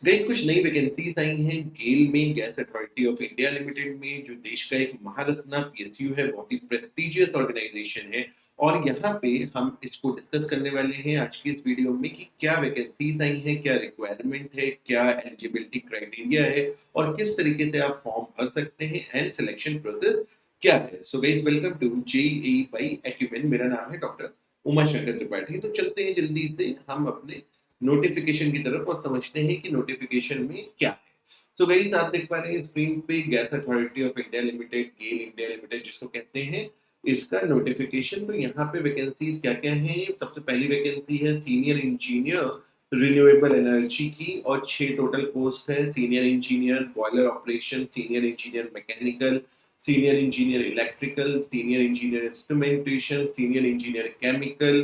Guys कुछ नई vacancies आई हैं गेल में, gas authority of India limited में, जो देश का एक महारत्ना पीएसयू है, बहुत ही प्रेस्टिजियस ऑर्गेनाइजेशन है। और यहाँ पे हम इसको डिस्कस करने वाले हैं आज की इस वीडियो में कि क्या वैकेंसीज आई हैं, क्या रिक्वायरमेंट है, क्या एलिजिबिलिटी क्राइटेरिया है और किस तरीके से आप फॉर्म भर सकते हैं एंड सिलेक्शन प्रोसेस क्या है। So guys welcome to JEE by Acumen. मेरा नाम है डॉक्टर उमा शंकर त्रिपाठी। तो चलते हैं जल्दी से हम अपने नोटिफिकेशन की तरफ और समझते हैं कि नोटिफिकेशन में क्या है। सो गाइस आप देख पा रहे हैं स्क्रीन पे gas authority of India limited, GAIL India limited जिसको कहते हैं, इसका नोटिफिकेशन। तो यहाँ पे वैकेंसीज क्या क्या है। सबसे पहली वैकेंसी है सीनियर इंजीनियर रिन्यूएबल एनर्जी की और 6 टोटल पोस्ट है। Senior engineer boiler operation, senior engineer mechanical, senior engineer electrical, senior engineer instrumentation, senior engineer chemical,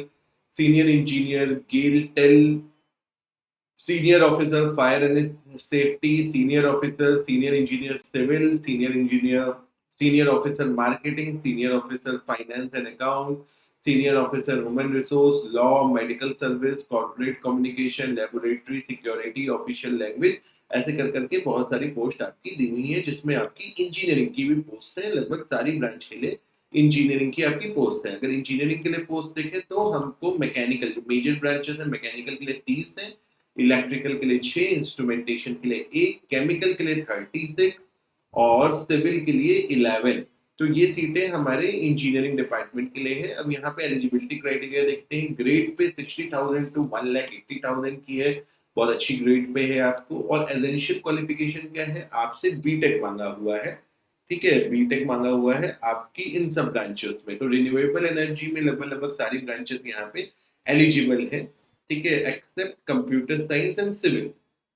senior engineer GAIL tel, senior officer fire and safety, senior officer senior engineer civil, senior officer marketing, senior officer finance and account, senior officer human resource, law, medical service, corporate communication, laboratory security, official language. ऐसे कर करके बहुत सारी post आपकी दी हुई है, जिसमें आपकी इंजीनियरिंग की भी पोस्ट है। लगभग सारी ब्रांच के लिए इंजीनियरिंग की आपकी पोस्ट है। अगर इंजीनियरिंग के लिए पोस्ट देखें तो हमको मैकेनिकल, जो मेजर ब्रांचेस है, मैकेनिकल के लिए 30 है, इलेक्ट्रिकल के लिए 6, इंस्ट्रूमेंटेशन के लिए 1, केमिकल के लिए 36 और सिविल के लिए 11। तो ये सीटें हमारे इंजीनियरिंग डिपार्टमेंट के लिए है। अब यहाँ पे एलिजिबिलिटी क्राइटेरिया देखते हैं। ग्रेड पे 60,000 टू 1,80,000 की है, बहुत अच्छी ग्रेड पे है आपको। और एसेंशियल क्वालिफिकेशन क्या है, आपसे बीटेक मांगा हुआ है। ठीक है, बीटेक मांगा हुआ है आपकी इन सब ब्रांचेस में। तो रिन्यूएबल एनर्जी में लगभग लगभग सारी ब्रांचेस यहाँ पे एलिजिबल है। ठीक है, except computer science and civil,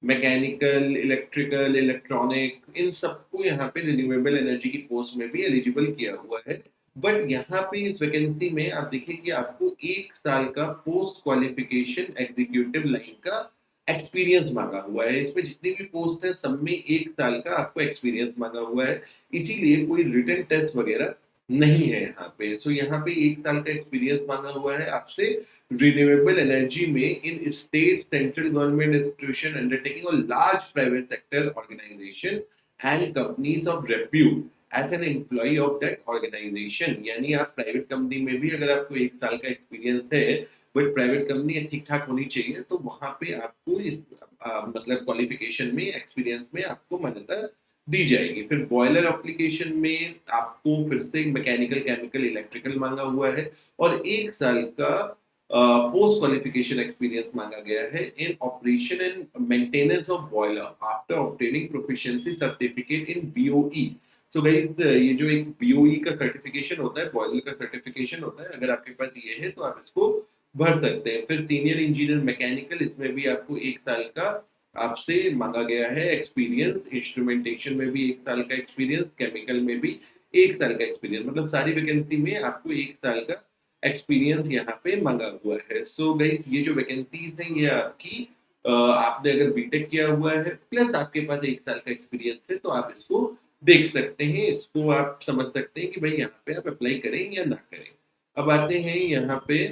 mechanical, electrical, electronic, इन सबको यहाँ पे रिन्यूएबल एनर्जी की पोस्ट में भी एलिजिबल किया हुआ है। बट यहाँ पे इस वैकेंसी में आप देखिए कि आपको 1 साल का पोस्ट क्वालिफिकेशन एग्जीक्यूटिव लाइन का एक्सपीरियंस मांगा हुआ है। इसमें जितनी भी पोस्ट है सब में 1 साल का आपको एक्सपीरियंस मांगा हुआ है, इसीलिए कोई रिटन टेस्ट वगैरह नहीं है यहाँ पे। सो यहाँ पे 1 साल का एक्सपीरियंस मांगा हुआ है आपसे रिन्यूएबल एनर्जी में in state, central government institution undertaking और large private sector organisation and companies of repute as an employee of that organisation. यानी आप प्राइवेट कंपनी में भी अगर आपको 1 साल का एक्सपीरियंस है, बट प्राइवेट कंपनी ठीक ठाक होनी चाहिए, तो वहां पे आपको इस मतलब क्वालिफिकेशन में, एक्सपीरियंस में आपको मान्यता दी जाएगी। फिर बॉयलर एप्लीकेशन में आपको फिर से मैकेनिकल, केमिकल, इलेक्ट्रिकल मांगा हुआ है और 1 साल का पोस्ट क्वालिफिकेशन एक्सपीरियंस मांगा गया है इन operation and maintenance of boiler after obtaining proficiency certificate in BOE. So guys ये जो एक बीओई का सर्टिफिकेशन होता है, बॉयलर का सर्टिफिकेशन होता है, अगर आपके पास ये है तो आप इसको भर सकते हैं। फिर सीनियर इंजीनियर मैकेनिकल, इसमें भी आपको 1 साल का आपसे मांगा गया है एक्सपीरियंस। इंस्ट्रूमेंटेशन में भी 1 साल का एक्सपीरियंस, केमिकल में भी 1 साल का एक्सपीरियंस। मतलब सारी वैकेंसी में आपको 1 साल का एक्सपीरियंस यहाँ पे मांगा हुआ है। सो गाइस ये जो वैकेंसीज हैं ये आपकी आपने अगर बीटेक किया हुआ है प्लस आपके पास 1 साल का एक्सपीरियंस है, तो आप इसको देख सकते हैं, इसको आप समझ सकते हैं कि भाई यहाँ पे आप अप्लाई करें या ना करें। अब आते हैं यहाँ पे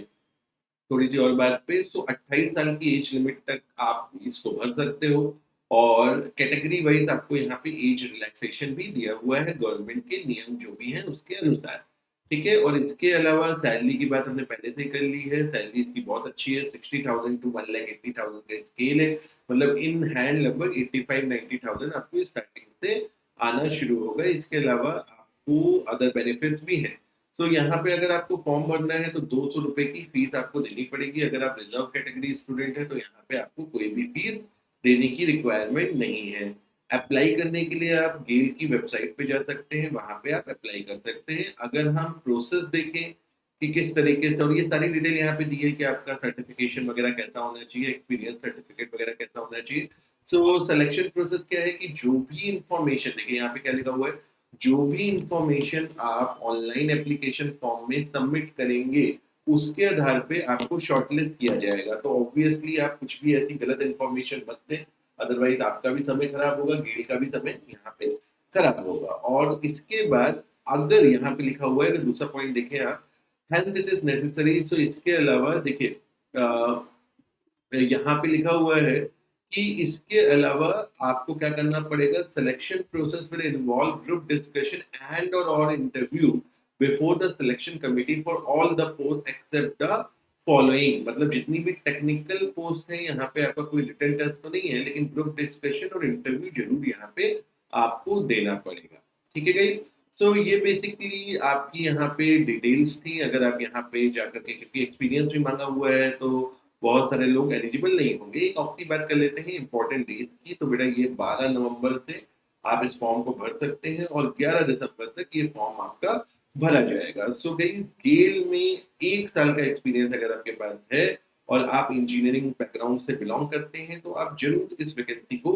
थोड़ी सी और बात पे। तो 28 साल की एज लिमिट तक आप इसको भर सकते हो और कैटेगरी वाइज आपको यहाँ पे एज रिलैक्सेशन भी दिया हुआ है गवर्नमेंट के नियम जो भी हैं उसके अनुसार। ठीक है, और इसके अलावा सैलरी की बात हमने पहले से ही कर ली है। सैलरी इसकी बहुत अच्छी है, 60,000 टू 1,80,000 का स्केल है। मतलब इन हैंड लगभग 85-90,000 आपको स्टार्टिंग से आना शुरू होगा। इसके अलावा आपको अदर बेनिफिट्स भी हैं। तो यहाँ पे अगर आपको फॉर्म भरना है तो 200 रुपए की फीस आपको देनी पड़ेगी। अगर आप रिजर्व कैटेगरी स्टूडेंट है तो यहाँ पे आपको कोई भी फीस देने की रिक्वायरमेंट नहीं है। अप्लाई करने के लिए आप गेल की वेबसाइट पे जा सकते हैं, वहां पे आप अप्लाई कर सकते हैं। अगर हम प्रोसेस देखें कि किस तरीके से, और ये सारी डिटेल यहाँ पे दी है कि आपका सर्टिफिकेशन वगैरह कैसा होना चाहिए, एक्सपीरियंस सर्टिफिकेट वगैरह कैसा होना चाहिए। सो सिलेक्शन प्रोसेस क्या है कि जो भी इंफॉर्मेशन, देखिए यहाँ पे क्या लिखा हुआ है, जो भी इंफॉर्मेशन आप ऑनलाइन एप्लीकेशन फॉर्म में सबमिट करेंगे उसके आधार पे आपको शॉर्टलिस्ट किया जाएगा। तो ऑब्वियसली आप कुछ भी ऐसी गलत इंफॉर्मेशन मत दें, अदरवाइज आपका भी समय खराब होगा, गेल का भी समय यहाँ पे खराब होगा। और इसके बाद अगर यहाँ पे लिखा हुआ है, अगर दूसरा पॉइंट देखें आप, हेंस इट इज नेसेसरी। सो इसके अलावा देखिए यहाँ पे लिखा हुआ है कि इसके अलावा आपको क्या करना पड़ेगा, selection process will involve group discussion and और interview before the selection committee for all the post except the following. मतलब जितनी भी टेक्निकल पोस्ट है यहाँ पे आपका कोई रिटन टेस्ट तो नहीं है, लेकिन ग्रुप डिस्कशन और इंटरव्यू जरूर यहाँ पे आपको देना पड़ेगा। ठीक है गाइस, सो ये बेसिकली आपकी यहाँ पे डिटेल्स थी। अगर आप यहाँ पे जाकर के, क्योंकि एक्सपीरियंस भी मांगा हुआ है तो बहुत सारे लोग एलिजिबल नहीं होंगे। एक और की बात कर लेते हैं इंपॉर्टेंट डेज की। तो बेटा ये 12 नवंबर से आप इस फॉर्म को भर सकते हैं और 11 दिसंबर तक ये फॉर्म आपका भरा जाएगा। सो गाइस, गेल में 1 साल का एक्सपीरियंस अगर आपके पास है और आप इंजीनियरिंग बैकग्राउंड से बिलोंग करते हैं तो आप जरूर इस वैकेंसी को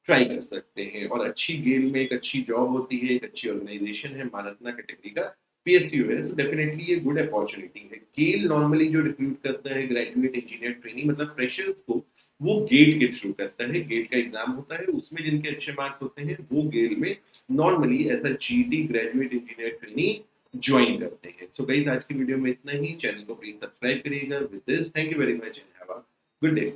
ट्राई कर सकते हैं। और अच्छी गेल में एक अच्छी जॉब होती है, एक अच्छी ऑर्गेनाइजेशन है, महारत्ना कैटेगरी का पीएसयू है, तो डेफिनेटली ये गुड अपॉर्चुनिटी है। गेल नॉर्मली जो रिक्रूट करता है ग्रेजुएट इंजीनियर ट्रेनिंग मतलब फ्रेशर्स को, वो गेट के थ्रू करता है। गेट का एग्जाम होता है, उसमें जिनके अच्छे मार्क्स होते हैं वो गेल में normally as a GT graduate engineer training join करते हैं। सो गाइस, आज की वीडियो में इतना ही। चैनल को प्लीज सब्सक्राइब करिएगा। With this, thank you very much and have a good day.